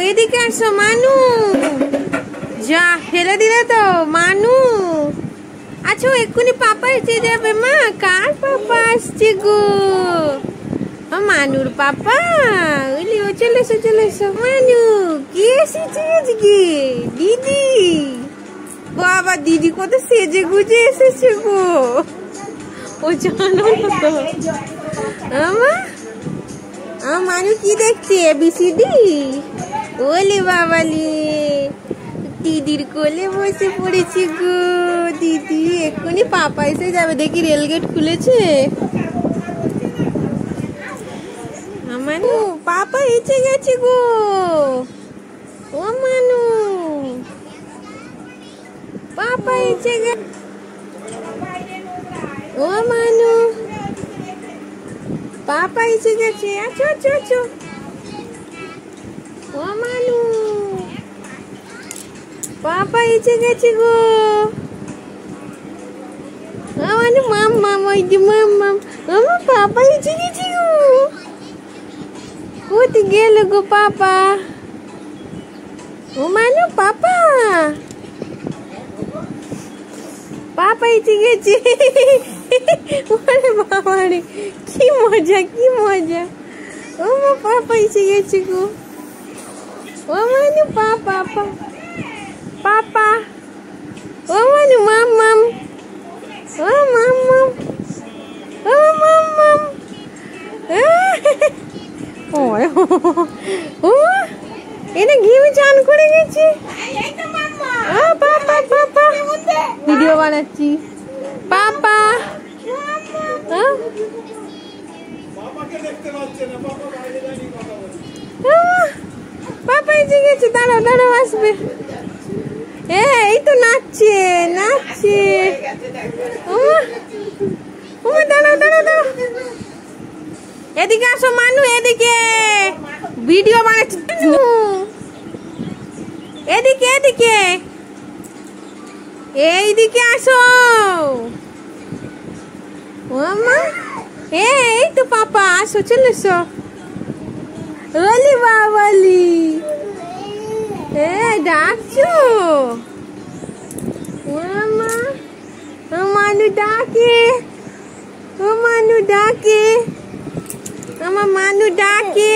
এদিকে আসো মানু। যা ফেলে দিলে তো মানু। আচ্ছা এক্ষুনি পাপা এসে যাবে মা। কার পাপা আসছে গো? মানুর পাপা। ও চলে এসো চলে এসো। মানু কে এসেছে আজকে? দিদি। বাবা দিদি কত সেজে গুজে এসেছে গো। ও জানো তো মানু কি দেখছে? এবিসিডি। ওলে বাবালি দিদির কোলে বসে পড়েছি গো। দিদি এক্ষুনি পাপা এসে যাবে। দেখি রেলগেট খুলেছে। মানু পাপা এসে গেছে গো। ও মানু পাপা এসে গেছে। ও মানু পাপা এসে গেছে। আচ্ছা আচ্ছা আচ্ছা। ও মানু পাপা এসে গেছে গো। মানু মাম্মাম ওই যে মাম্মাম। আমার পাপা এসে গেছে গো। কোথায় গেল গো পাপা? ও মানু পাপা পাপা এসে গেছে। ওরে বাবা রে কি মজা কি মজা। ও মা পাপা এসে গেছে গো। ও মানু পাপা পাপা। ও মানু মাম্মাম। ও মাম্মাম। ও মাম্মাম। ও এটা ঘিমে চান করে গেছে। পাপা পাপা ভিডিও বানাচ্ছি। পাপা পাপা এসে গেছে। দাঁড়াও দাঁড়াও আসবে। এই তো নাচছে নাচছে। দাঁড়াও দাঁড়াও দাঁড়াও। এদিকে আসো মানু এদিকে ভিডিও বানাচ্ছি। এদিকে এদিকে এইদিকে আসো। ও মা এই তো পাপা আসো চলে এসো। ওলি বাবালি ডাকছো? ও মা মানু ডাকে। ও মানু ডাকে। আমার মানু ডাকে।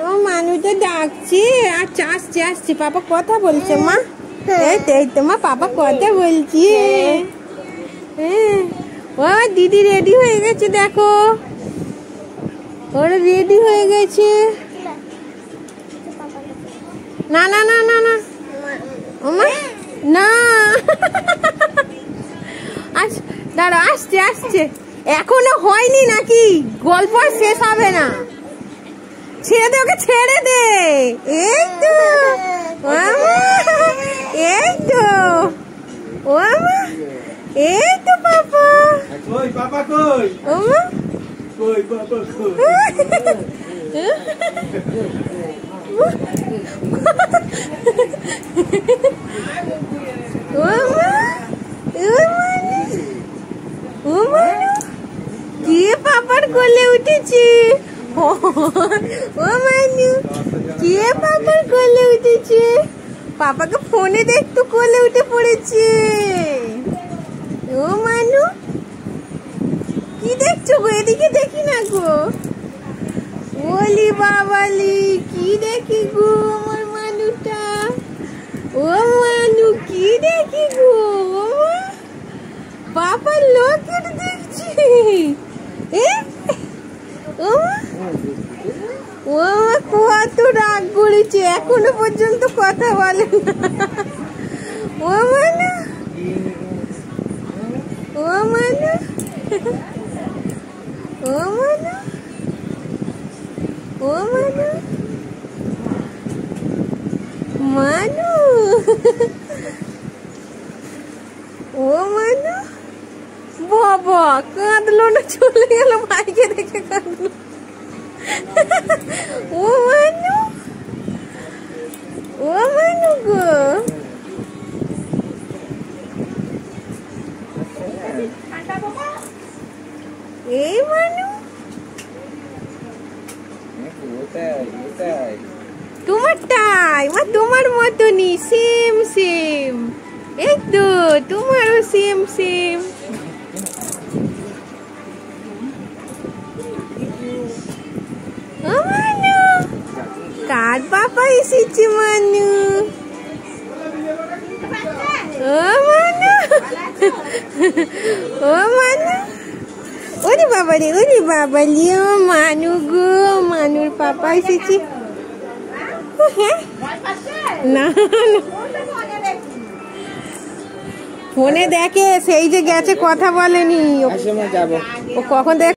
ও মানু তো ডাকছে। আচ্ছা আসছে আসছে। পাপা কথা বলছে মা। এই তো মা পাপা কথা বলছি। ও দিদি রেডি হয়ে গেছে দেখো। ওরা রেডি হয়ে গেছে। না না না না না না। আচ্ছা দাঁড়া আসছে আসছে। এখনো হয়নি নাকি? গল্প শেষ হবে না। ছেড়ে দে ওকে ছেড়ে দে। এই তো এই তো ও মা এই তো পাপা। কই পাপা কই? ও মা কই পাপা কই? ও মা ও মানু কে পাপার কোলে উঠেছে? ও মানু কে পাপার কোলে উঠেছে? পাপাকে ফোনে দেখতো কোলে উঠে পড়েছে। ও মানু কি দেখছো গো? এদিকে দেখি না গো। ওলি বাবালি কি দেখি গো আমার মানুটা। ও মানু কি দেখি গো? পাপার লকেট দেখছি। ও কত রাগ করেছে এখনো পর্যন্ত কথা বলে না। ও মানু ও মানু ও মানু ও মানু মানু ও মানু বাবা কাঁদলো না চলে গেল ভাইকে দেখে কাঁদলো। ও মানু গো এই মানু তোমারটাই মা, তোমার মতনই সেম সেম। এই তো তোমারও সেম সেম। ও মানু, কার পাপা এসেছে মানু? ও মানু, ও মানু, ওরে বাবা রে, ওরে বাবা রে, ও মানু গো, মানুর পাপা এসেছে। হ্যাঁ না না, ফোনে দেখে, সেই যে গেছে কথা বলেনি ও কখন দেখ।